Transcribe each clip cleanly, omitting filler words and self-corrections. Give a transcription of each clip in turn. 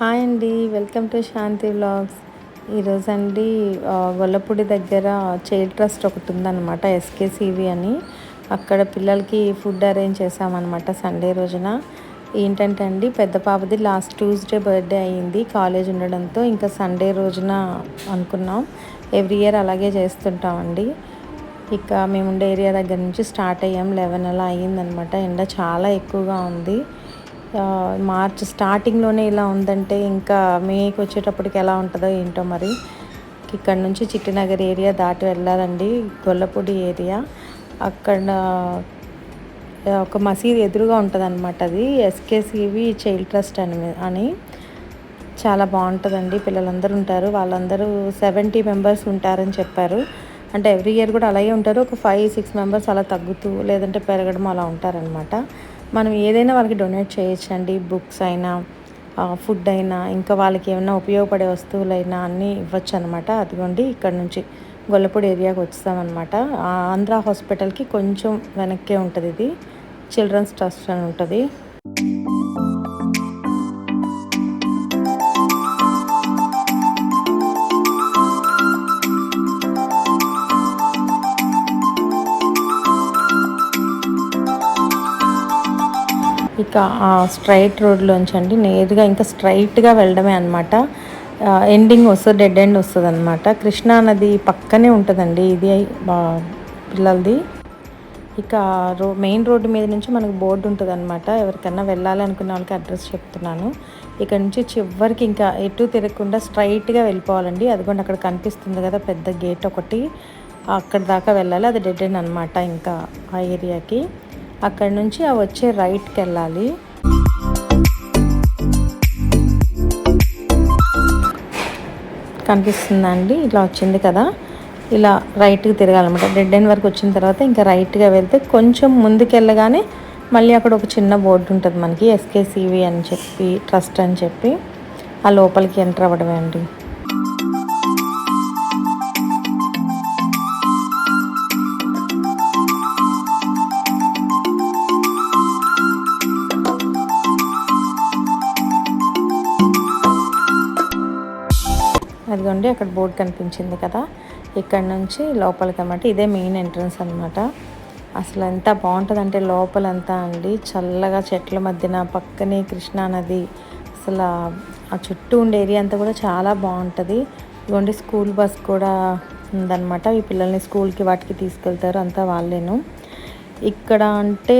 Hi అండి, welcome to Shanti vlogs. ఈరోజు అండి గొల్లపూడి దగ్గర చైల్డ్ ట్రస్ట్ ఒకటి ఉందన్నమాట, ఎస్కేసివి అని. అక్కడ పిల్లలకి ఫుడ్ అరేంజ్ చేసామన్నమాట సండే రోజున. ఏంటంటే అండి, పెద్ద పాపది లాస్ట్ ట్యూస్డే బర్త్డే అయ్యింది, కాలేజ్ ఉండడంతో ఇంకా సండే రోజున అనుకున్నాం. ఎవ్రీ ఇయర్ అలాగే చేస్తుంటామండి. ఇక మేము ఉండే ఏరియా దగ్గర నుంచి స్టార్ట్ అయ్యాం. 11 అలా అయ్యిందనమాట. ఎండ చాలా ఎక్కువగా ఉంది. మార్చ్ స్టార్టింగ్లోనే ఇలా ఉందంటే ఇంకా మేకి వచ్చేటప్పటికి ఎలా ఉంటుందో ఏంటో మరి. ఇక్కడ నుంచి చిట్టినగర్ ఏరియా దాటి వెళ్ళాలండి, గొల్లపూడి ఏరియా. అక్కడ ఒక మసీద్ ఎదురుగా ఉంటుంది అనమాట, అది ఎస్కేసివి చైల్డ్ ట్రస్ట్ అని. చాలా బాగుంటుందండి, పిల్లలందరూ ఉంటారు. వాళ్ళందరూ 70 మెంబర్స్ ఉంటారని చెప్పారు. అంటే ఎవ్రీ ఇయర్ కూడా అలాగే ఉంటారు. ఒక 5-6 మెంబర్స్ అలా తగ్గుతూ లేదంటే పెరగడం అలా ఉంటారనమాట. మనం ఏదైనా వాళ్ళకి డొనేట్ చేయొచ్చండి, బుక్స్ అయినా, ఫుడ్ అయినా, ఇంకా వాళ్ళకి ఏమైనా ఉపయోగపడే వస్తువులైనా అన్నీ ఇవ్వచ్చు అనమాట. అదిగోండి ఇక్కడ నుంచి గొల్లపూడి ఏరియాకి వచ్చామన్నమాట. ఆంధ్ర హాస్పిటల్కి కొంచెం వెనక్కే ఉంటుంది ఇది, చిల్డ్రన్స్ ట్రస్ట్ అని ఉంటుంది. ఇక ఆ స్ట్రైట్ రోడ్లోంచి అండి నేరుగా ఇంకా స్ట్రైట్గా వెళ్ళడమే అనమాట. ఎండింగ్ వస్తుంది, డెడ్ ఎండ్ వస్తుంది అనమాట. కృష్ణా నది పక్కనే ఉంటుందండి ఇది పిల్లలది. ఇక మెయిన్ రోడ్డు మీద నుంచి మనకు బోర్డు ఉంటుంది అనమాట. ఎవరికన్నా వెళ్ళాలి అనుకున్న వాళ్ళకి అడ్రస్ చెప్తున్నాను. ఇక్కడ నుంచి చివరికి ఇంకా ఎటు తిరగకుండా స్ట్రైట్గా వెళ్ళిపోవాలండి. అదిగోండి అక్కడ కనిపిస్తుంది కదా పెద్ద గేట్ ఒకటి, అక్కడ దాకా వెళ్ళాలి. అది డెడ్ ఎండ్ అనమాట ఇంకా ఆ ఏరియాకి. అక్కడ నుంచి వచ్చే రైట్కి వెళ్ళాలి. కనిపిస్తుందండి, ఇలా వచ్చింది కదా, ఇలా రైట్కి తిరగాలన్నమాట. డెడ్ ఎండ్ వరకు వచ్చిన తర్వాత ఇంకా రైట్గా వెళ్తే కొంచెం ముందుకు వెళ్ళగానే మళ్ళీ అక్కడ ఒక చిన్న బోర్డు ఉంటుంది మనకి, ఎస్కేసివి అని చెప్పి ట్రస్ట్ అని చెప్పి. ఆ లోపలికి ఎంటర్ అవ్వడమే అండి. అదిగోండి అక్కడ బోర్డు కనిపించింది కదా, ఇక్కడ నుంచి లోపలికి అన్నమాట. ఇదే మెయిన్ ఎంట్రన్స్ అనమాట. అసలు ఎంత బాగుంటుందంటే లోపలంతా అండి, చల్లగా చెట్ల మధ్యన పక్కనే కృష్ణా నది. అసలు ఆ చుట్టూ ఉండే ఏరియా అంతా కూడా చాలా బాగుంటుంది. ఇదిగోండి స్కూల్ బస్ కూడా ఉందన్నమాట. ఈ పిల్లల్ని స్కూల్కి వాటికి తీసుకెళ్తారు, అంతా వాళ్ళేను. ఇక్కడ అంటే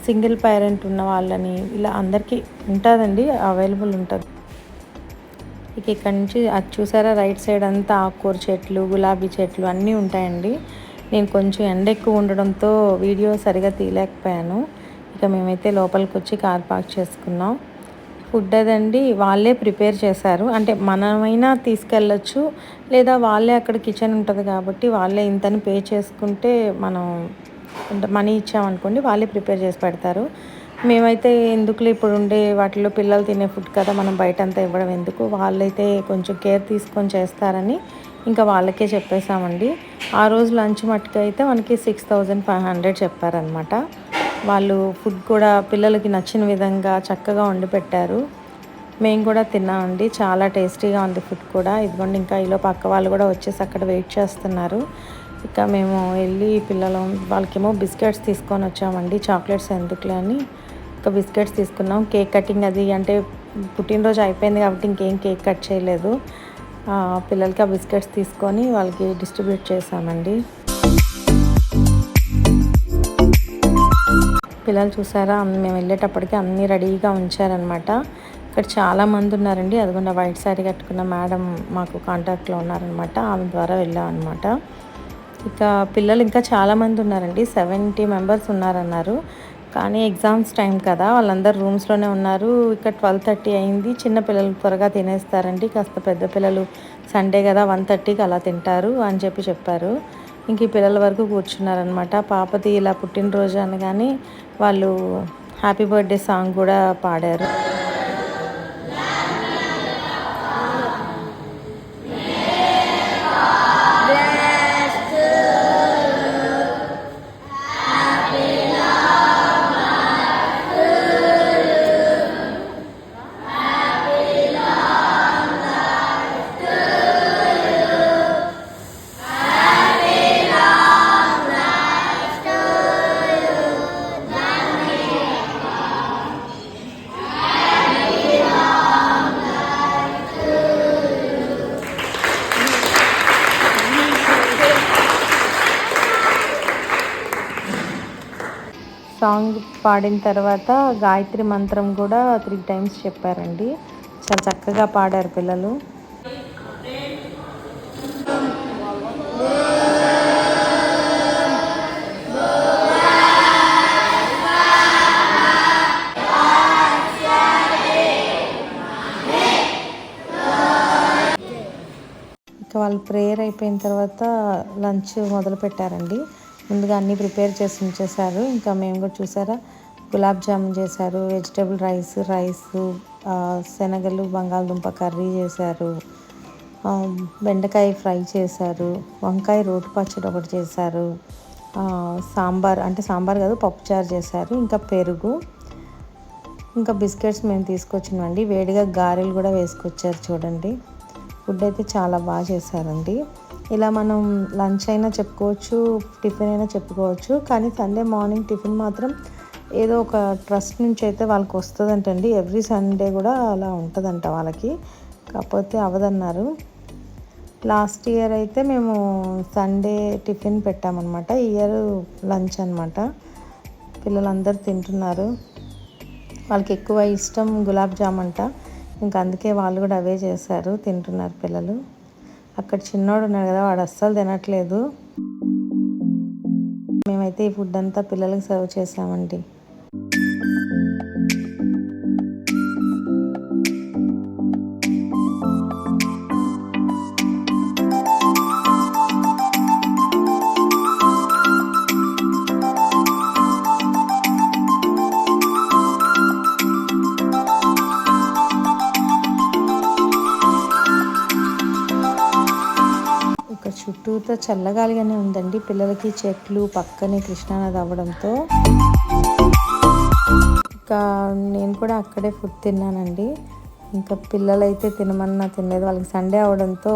సింగిల్ పేరెంట్ ఉన్న వాళ్ళని ఇలా అందరికీ ఉంటుందండి, అవైలబుల్ ఉంటుంది. ఇక ఇక్కడ నుంచి అది చూసారా, రైట్ సైడ్ అంతా ఆకుకూర చెట్లు, గులాబీ చెట్లు అన్నీ ఉంటాయండి. నేను కొంచెం ఎండ ఎక్కువ ఉండడంతో వీడియో సరిగా తీయలేకపోయాను. ఇక మేమైతే లోపలికి వచ్చి కార్ పార్క్ చేసుకున్నాం. ఫుడ్ అదండి వాళ్ళే ప్రిపేర్ చేశారు. అంటే మనమైనా తీసుకెళ్ళచ్చు, లేదా వాళ్ళే అక్కడ కిచెన్ ఉంటుంది కాబట్టి వాళ్ళే ఇంతని పే చేసుకుంటే మనం మనీ ఇచ్చామనుకోండి, వాళ్ళే ప్రిపేర్ చేసి పెడతారు. మేమైతే ఎందుకులే, ఇప్పుడు ఉండే వాటిలో పిల్లలు తినే ఫుడ్ కదా, మనం బయట అంతా ఇవ్వడం ఎందుకు, వాళ్ళైతే కొంచెం కేర్ తీసుకొని చేస్తారని ఇంకా వాళ్ళకే చెప్పేశామండి. ఆ రోజు లంచ్ మట్టుకు అయితే మనకి 6500 చెప్పారనమాట. వాళ్ళు ఫుడ్ కూడా పిల్లలకి నచ్చిన విధంగా చక్కగా వండి పెట్టారు. మేము కూడా తిన్నామండి, చాలా టేస్టీగా ఉంది ఫుడ్ కూడా. ఇదిగోండి ఇంకా ఈలో పక్క వాళ్ళు కూడా వచ్చేసి అక్కడ వెయిట్ చేస్తున్నారు. ఇక మేము వెళ్ళి వాళ్ళకేమో బిస్కెట్స్ తీసుకొని వచ్చామండి, చాక్లెట్స్ ఎందుకులే అని. ఒక బిస్కెట్స్ తీసుకున్నాం. కేక్ కటింగ్ అది అంటే పుట్టినరోజు అయిపోయింది కాబట్టి ఇంకేం కేక్ కట్ చేయలేదు. పిల్లలకి ఆ బిస్కెట్స్ తీసుకొని వాళ్ళకి డిస్ట్రిబ్యూట్ చేసామండి. పిల్లలు చూసారా, మేము వెళ్ళేటప్పటికి అన్నీ రెడీగా ఉంచారనమాట. ఇక్కడ చాలామంది ఉన్నారండి. అదిగోండి వైట్ శారీ కట్టుకున్న మేడం మాకు కాంటాక్ట్లో ఉన్నారనమాట, ఆమె ద్వారా వెళ్ళామన్నమాట. ఇక పిల్లలు ఇంకా చాలామంది ఉన్నారండి, 70 మెంబర్స్ ఉన్నారన్నారు. కానీ ఎగ్జామ్స్ టైం కదా, వాళ్ళందరూ రూమ్స్లోనే ఉన్నారు. ఇక్కడ 12:30 అయింది. చిన్న పిల్లలు త్వరగా తినేస్తారండి, కాస్త పెద్ద పిల్లలు సండే కదా 1:30కి అలా తింటారు అని చెప్పారు. ఇంక ఈ పిల్లల వరకు కూర్చున్నారనమాట. పాపది ఇలా పుట్టినరోజు అనగానే వాళ్ళు హ్యాపీ బర్త్డే సాంగ్ కూడా పాడారు. సాంగ్ పాడిన తర్వాత గాయత్రి మంత్రం కూడా 3 టైమ్స్ చెప్పారండి. చాలా చక్కగా పాడారు పిల్లలు. ఇంకా వాళ్ళు ప్రేయర్ అయిపోయిన తర్వాత లంచ్ మొదలు పెట్టారండి. ముందుగా అన్నీ ప్రిపేర్ చేసి ఉంచేశారు. ఇంకా మేము కూడా చూసారా, గులాబ్ జామున్ చేశారు, వెజిటేబుల్ రైసు, శనగలు బంగాళదుంప కర్రీ చేశారు, బెండకాయ ఫ్రై చేశారు, వంకాయ రోటి పచ్చడి ఒకటి చేశారు, సాంబార్ కాదు పప్పుచారు చేశారు, ఇంకా పెరుగు, ఇంకా బిస్కెట్స్ మేము తీసుకొచ్చినామండి. వేడిగా గారెలు కూడా వేసుకొచ్చారు చూడండి. ఫుడ్ అయితే చాలా బాగా చేశారండి. ఇలా మనం లంచ్ అయినా చెప్పుకోవచ్చు, టిఫిన్ అయినా చెప్పుకోవచ్చు. కానీ సండే మార్నింగ్ టిఫిన్ మాత్రం ఏదో ఒక ట్రస్ట్ నుంచి అయితే వాళ్ళకి వస్తుందంటండి. ఎవ్రీ సండే కూడా అలా ఉంటుందంట వాళ్ళకి, కాకపోతే అవదన్నారు. లాస్ట్ ఇయర్ అయితే మేము సండే టిఫిన్ పెట్టామన్నమాట. ఈ ఇయర్ లంచ్ అనమాట. పిల్లలందరూ తింటున్నారు. వాళ్ళకి ఎక్కువ ఇష్టం గులాబ్ జామ్ అంట. ఇంకా అందుకే వాళ్ళు కూడా అవే చేశారు, తింటున్నారు పిల్లలు. అక్కడ చిన్నోడు ఉన్నాడు కదా, వాడు అస్సలు తినట్లేదు. మేమైతే ఈ ఫుడ్ అంతా పిల్లలకి సర్వ్ చేసామండి. చుట్టూతో చల్లగాలిగానే ఉందండి. పిల్లలకి చెట్లు పక్కనే కృష్ణానది అవ్వడంతో ఇంకా నేను కూడా అక్కడే ఫుడ్ తిన్నానండి. ఇంకా పిల్లలైతే తినమన్నా తినలేదు. వాళ్ళకి సండే అవడంతో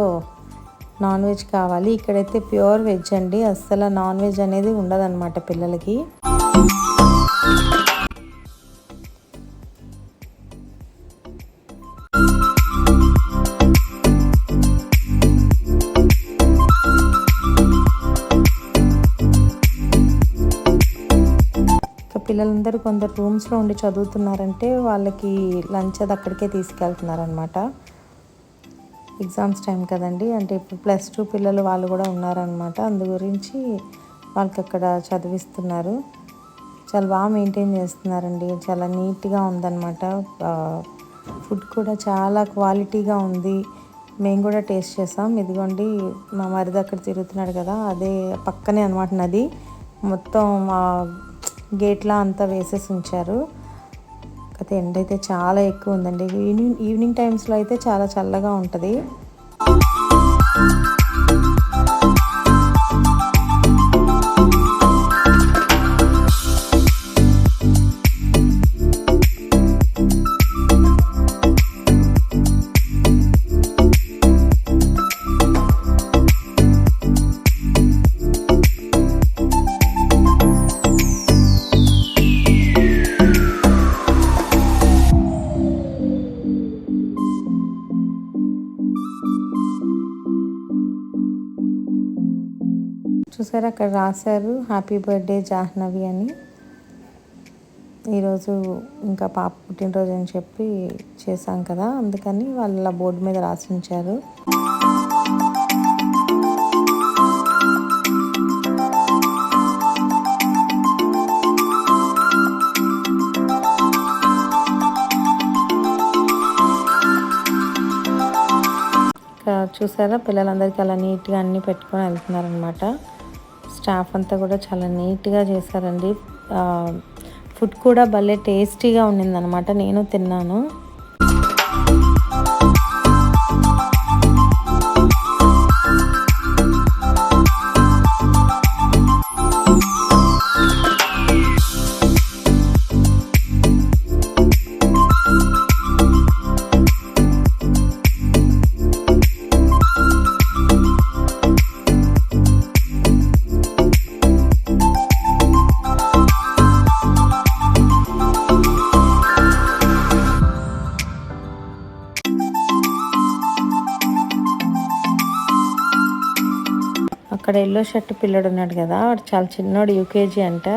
నాన్ వెజ్ కావాలి. ఇక్కడైతే ప్యూర్ వెజ్ అండి, అస్సలు నాన్ వెజ్ అనేది ఉండదన్నమాట పిల్లలకి. పిల్లలందరూ కొందరు రూమ్స్లో ఉండి చదువుతున్నారంటే వాళ్ళకి లంచ్ అది అక్కడికే తీసుకెళ్తున్నారనమాట. ఎగ్జామ్స్ టైం కదండి, అంటే ఇప్పుడు +2 పిల్లలు వాళ్ళు కూడా ఉన్నారనమాట. అందు గురించి వాళ్ళకి అక్కడ చదివిస్తున్నారు. చాలా బాగా మెయింటైన్ చేస్తున్నారండి, చాలా నీట్గా ఉందన్నమాట. ఫుడ్ కూడా చాలా క్వాలిటీగా ఉంది. మేము కూడా టేస్ట్ చేసాం. ఇదిగోండి మా మరిది అక్కడ తిరుగుతున్నాడు కదా, అదే పక్కనే అనమాట నది. మొత్తం గేట్లా అంతా వేసేసి ఉంచారు. అయితే ఎండ అయితే చాలా ఎక్కువ ఉందండి. ఈవినింగ్ టైమ్స్లో అయితే చాలా చల్లగా ఉంటుంది. చూసారు, అక్కడ రాశారు హ్యాపీ బర్త్డే జాహ్నవి అని. ఈరోజు ఇంకా పాప పుట్టినరోజు అని చెప్పి చేశాం కదా, అందుకని వాళ్ళ బోర్డు మీద రాసి ఉంచారు. చూసారా, పిల్లలందరికీ అలా నీట్గా అన్నీ పెట్టుకొని వెళ్తున్నారనమాట. స్టాఫ్ అంతా కూడా చాలా నీట్గా చేశారండి. ఫుడ్ కూడా భలే టేస్టీగా ఉండిందనమాట, నేను తిన్నాను. అక్కడ ఎల్లో షర్ట్ పిల్లడు ఉన్నాడు కదా, వాడు చాలా చిన్నోడు, యూకేజీ అంట.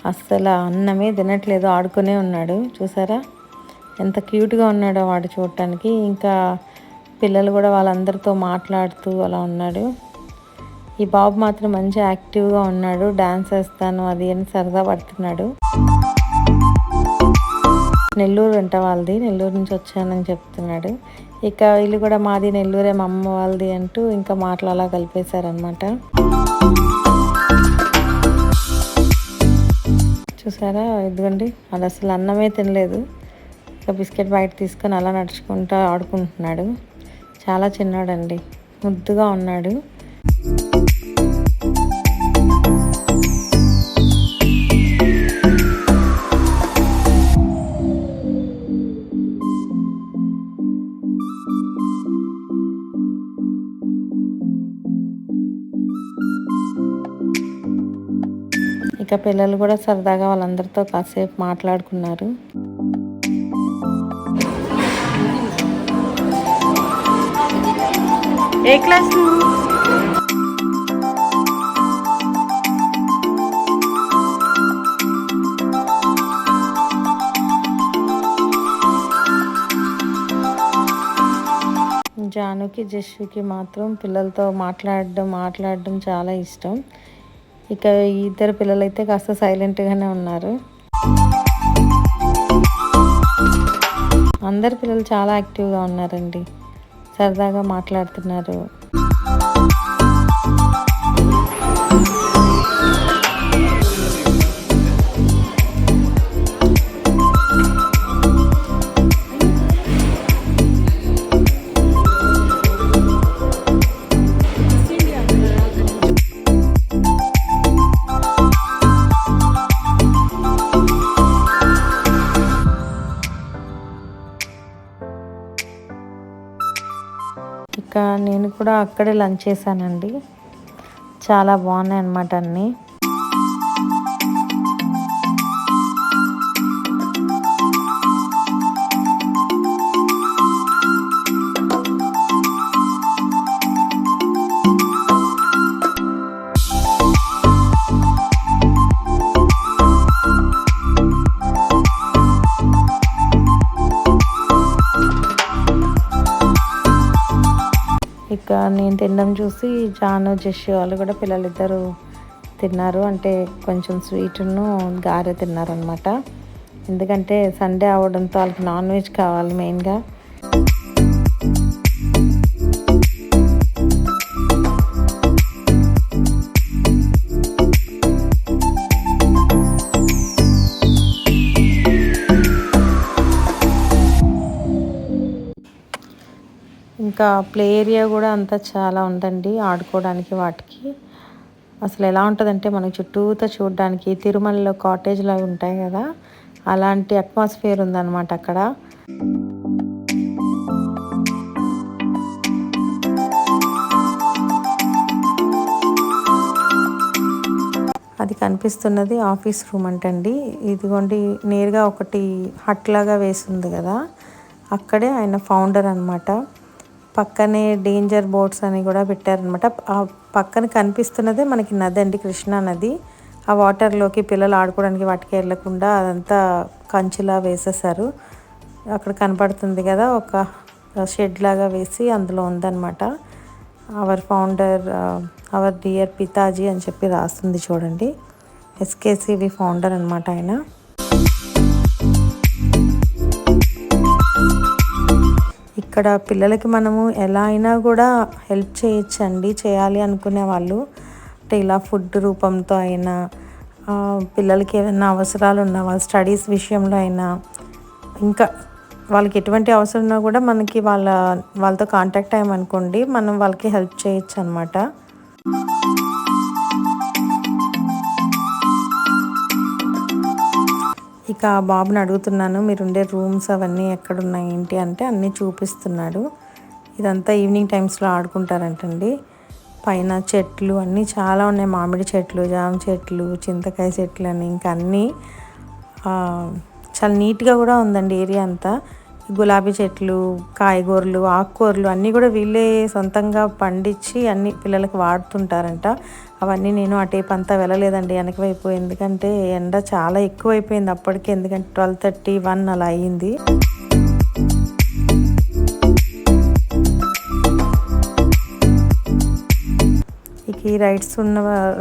అస్సలు అన్నమే తినట్లేదు, ఆడుకునే ఉన్నాడు. చూసారా ఎంత క్యూట్గా ఉన్నాడో వాడు చూడటానికి. ఇంకా పిల్లలు కూడా వాళ్ళందరితో మాట్లాడుతూ అలా ఉన్నాడు. ఈ బాబు మాత్రం మంచి యాక్టివ్గా ఉన్నాడు, డ్యాన్స్ వేస్తాను అది అని సరదా పడుతున్నాడు. నెల్లూరు వెంట వాళ్ళది, నెల్లూరు నుంచి వచ్చానని చెప్తున్నాడు. ఇక వీళ్ళు కూడా మాది నెల్లూరే, మా అమ్మ వాళ్ళది అంటూ ఇంకా మాటలు అలా కలిపేశారనమాట. చూసారా, ఇదిగోండి అది అసలు అన్నమే తినలేదు. ఇక బిస్కెట్ బయట తీసుకొని అలా నడుచుకుంటూ ఆడుకుంటున్నాడు. చాలా చిన్నాడండి, ముద్దుగా ఉన్నాడు. ఇక పిల్లలు కూడా సరదాగా వాళ్ళందరితో కాసేపు మాట్లాడుకున్నారు. ఏ క్లాస్? జానుకి జస్సుకి మాత్రం పిల్లలతో మాట్లాడడం చాలా ఇష్టం. ఇక ఈ ఇద్దరు పిల్లలైతే కాస్త సైలెంట్గానే ఉన్నారు. అందరు పిల్లలు చాలా యాక్టివ్గా ఉన్నారండి, సరదాగా మాట్లాడుతున్నారు. ఇక నేను కూడా అక్కడే లంచ్ చేశానండి. చాలా బాగున్నాయి అన్నమాట అన్నీ. ఇక నేను తినడం చూసి జాను జష్ వాళ్ళు కూడా పిల్లలిద్దరూ తిన్నారు. అంటే కొంచెం స్వీట్ను గారె తిన్నారనమాట. ఎందుకంటే సండే అవడంతో వాళ్ళకి నాన్ వెజ్ కావాలి మెయిన్గా. ఇంకా ప్లే ఏరియా కూడా అంతా చాలా ఉందండి ఆడుకోవడానికి. వాటికి అసలు ఎలా ఉంటుందంటే మనకి చుట్టూతో చూడడానికి తిరుమలలో కాటేజ్లు అవి ఉంటాయి కదా, అలాంటి అట్మాస్ఫియర్ ఉందన్నమాట అక్కడ. అది కనిపిస్తున్నది ఆఫీస్ రూమ్ అంటండి. ఇదిగోండి నేరుగా ఒకటి హట్ లాగా వేసింది కదా, అక్కడే ఆయన ఫౌండర్ అనమాట. పక్కనే డేంజర్ బోట్స్ అని కూడా పెట్టారనమాట. ఆ పక్కన కనిపిస్తున్నదే మనకి నది అండి, కృష్ణా నది. ఆ వాటర్లోకి పిల్లలు ఆడుకోవడానికి వాటికి వెళ్ళకుండా అదంతా కంచిలా వేసేసారు. అక్కడ కనపడుతుంది కదా ఒక షెడ్ లాగా వేసి అందులో ఉందన్నమాట. అవర్ ఫౌండర్, అవర్ డియర్ పితాజీ అని చెప్పి రాస్తుంది చూడండి. ఎస్కేసివి ఫౌండర్ అనమాట ఆయన. ఇక్కడ పిల్లలకి మనము ఎలా అయినా కూడా హెల్ప్ చేయొచ్చండి, చేయాలి అనుకునే వాళ్ళు. అంటే ఇలా ఫుడ్ రూపంతో అయినా, పిల్లలకి ఏమైనా అవసరాలు ఉన్నా, వాళ్ళ స్టడీస్ విషయంలో అయినా, ఇంకా వాళ్ళకి ఎటువంటి అవసరం ఉన్నా కూడా మనకి వాళ్ళతో కాంటాక్ట్ అయ్యామనుకోండి, మనం వాళ్ళకి హెల్ప్ చేయొచ్చు అనమాట. ఇక ఆ బాబుని అడుగుతున్నాను, మీరుండే రూమ్స్ అవన్నీ ఎక్కడున్నాయి ఏంటి అంటే అన్నీ చూపిస్తున్నాడు. ఇదంతా ఈవినింగ్ టైమ్స్లో ఆడుకుంటారంటండి. పైన చెట్లు అన్నీ చాలా ఉన్నాయి, మామిడి చెట్లు, జామ చెట్లు, చింతకాయ చెట్లు అని ఇంకా అన్నీ. చాలా నీట్గా కూడా ఉందండి ఏరియా అంతా. గులాబీ చెట్లు, కాయగూరలు, ఆకుకూరలు అన్నీ కూడా వీళ్ళే సొంతంగా పండించి అన్ని పిల్లలకి వాడుతుంటారంట. అవన్నీ నేను అటేపు అంతా వెళ్ళలేదండి వెనక వైపు, ఎందుకంటే ఎండ చాలా ఎక్కువైపోయింది అప్పటికే, ఎందుకంటే 12:30, 1 అలా అయ్యింది. ఇక ఈ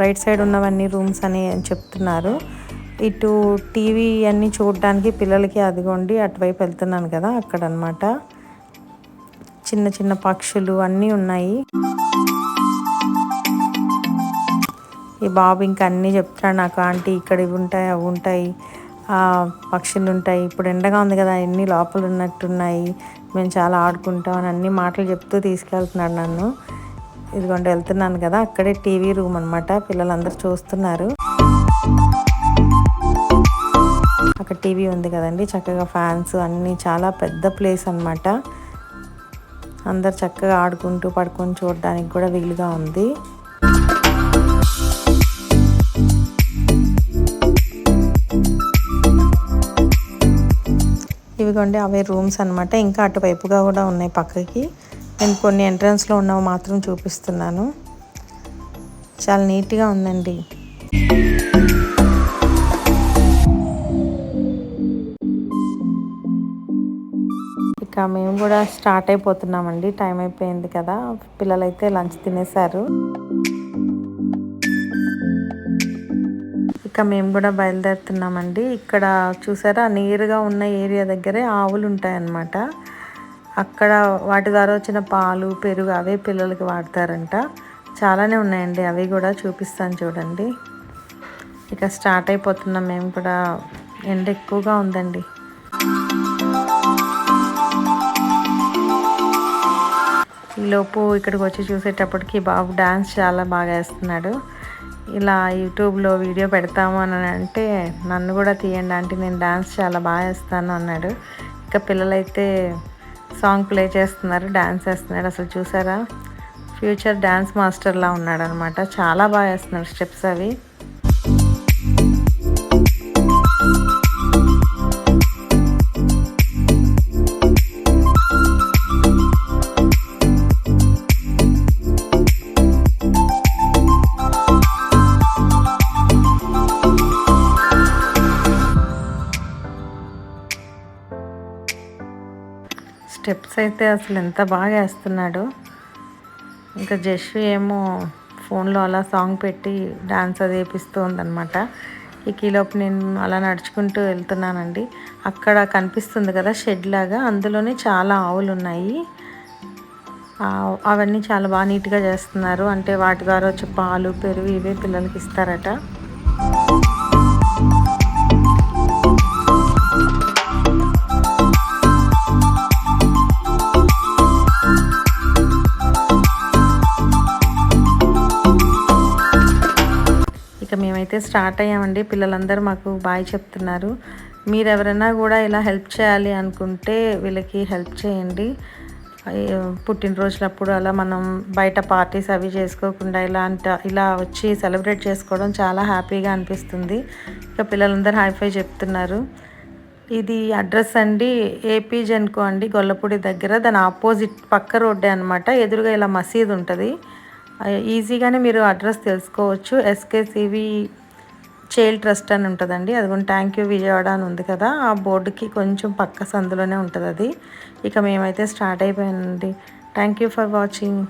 రైట్ సైడ్ ఉన్నవన్నీ రూమ్స్ అని చెప్తున్నారు. ఇటు టీవీ అన్నీ చూడడానికి పిల్లలకి అదిగోండి అటువైపు వెళ్తున్నాను కదా అక్కడ అనమాట. చిన్న చిన్న పక్షులు అన్నీ ఉన్నాయి. ఈ బాబు ఇంకా అన్నీ చెప్తున్నాడు నాకు, ఆంటీ ఇక్కడ ఇవి ఉంటాయి, అవి ఉంటాయి, పక్షులు ఉంటాయి, ఇప్పుడు ఎండగా ఉంది కదా అన్నీ లోపల ఉన్నట్టున్నాయి, మేము చాలా ఆడుకుంటాం అని అన్ని మాటలు చెప్తూ తీసుకెళ్తున్నాడు నన్ను. ఇదిగోండి వెళ్తున్నాను కదా, అక్కడే టీవీ రూమ్ అనమాట, పిల్లలందరూ చూస్తున్నారు. అక్కడ టీవీ ఉంది కదండి, చక్కగా ఫ్యాన్స్ అన్నీ, చాలా పెద్ద ప్లేస్ అనమాట. అందరు చక్కగా ఆడుకుంటూ పడుకొని చూడడానికి కూడా వీలుగా ఉంది. ఇవిగోండి అవే రూమ్స్ అనమాట. ఇంకా అటువైపుగా కూడా ఉన్నాయి పక్కకి. నేను కొన్ని ఎంట్రన్స్లో ఉన్నవి మాత్రం చూపిస్తున్నాను. చాలా నీట్గా ఉందండి. ఇక మేము కూడా స్టార్ట్ అయిపోతున్నామండి, టైం అయిపోయింది కదా. పిల్లలైతే లంచ్ తినేశారు. ఇక మేము కూడా బయలుదేరుతున్నామండి. ఇక్కడ చూసారా నీరుగా ఉన్న ఏరియా దగ్గరే ఆవులు ఉంటాయన్నమాట. అక్కడ వాటి ద్వారా వచ్చిన పాలు, పెరుగు అవే పిల్లలకి వాడతారంట. చాలానే ఉన్నాయండి, అవి కూడా చూపిస్తాను చూడండి. ఇక స్టార్ట్ అయిపోతున్నాం మేము కూడా, ఎండ ఎక్కువగా ఉందండి. ఈలోపు ఇక్కడికి వచ్చి చూసేటప్పటికి బాబు డ్యాన్స్ చాలా బాగా వేస్తున్నాడు. ఇలా యూట్యూబ్లో వీడియో పెడతాము అని అంటే, నన్ను కూడా తీయండి అంటే నేను డ్యాన్స్ చాలా బాగా వేస్తాను అన్నాడు. ఇక పిల్లలైతే సాంగ్ ప్లే చేస్తున్నారు, డ్యాన్స్ వేస్తున్నాడు. అసలు చూసారా, ఫ్యూచర్ డ్యాన్స్ మాస్టర్లా ఉన్నాడు అనమాట. చాలా బాగా వేస్తున్నాడు స్టెప్స్ అవి. స్టెప్స్ అయితే అసలు ఎంత బాగా వేస్తున్నాడు. ఇంకా జస్ట్ ఏమో ఫోన్లో అలా సాంగ్ పెట్టి డాన్స్ అది వేపిస్తూ ఉందన్నమాట. ఈ ఈలోపు నేను అలా నడుచుకుంటూ వెళ్తున్నానండి. అక్కడ కనిపిస్తుంది కదా షెడ్ లాగా, అందులోనే చాలా ఆవులు ఉన్నాయి. అవన్నీ చాలా బాగా నీట్గా చేస్తున్నారు. అంటే వాటి ద్వారా వచ్చే పాలు, పెరుగు ఇవే పిల్లలకి ఇస్తారట. ఇక మేమైతే స్టార్ట్ అయ్యామండి. పిల్లలందరూ మాకు బాయ్ చెప్తున్నారు. మీరు ఎవరైనా కూడా ఇలా హెల్ప్ చేయాలి అనుకుంటే వీళ్ళకి హెల్ప్ చేయండి. పుట్టినరోజులప్పుడు అలా మనం బయట పార్టీస్ అవి చేసుకోకుండా ఇలా వచ్చి సెలబ్రేట్ చేసుకోవడం చాలా హ్యాపీగా అనిపిస్తుంది. ఇక పిల్లలందరూ హైఫై చెప్తున్నారు. ఇది అడ్రస్ అండి ఏపీ జెన్కో అండి, గొల్లపూడి దగ్గర. దాని ఆపోజిట్ పక్క రోడ్డే అనమాట. ఎదురుగా ఇలా మసీద్ ఉంటుంది. ఈజీగానే మీరు అడ్రస్ తెలుసుకోవచ్చు. ఎస్కేసివి చైల్డ్ ట్రస్ట్ అని ఉంటుందండి. అదిగోండి థ్యాంక్ యూ విజయవాడ అని ఉంది కదా, ఆ బోర్డుకి కొంచెం పక్క సందులోనే ఉంటుంది అది. ఇక మేమైతే స్టార్ట్ అయిపోయానండి. Thank you for watching.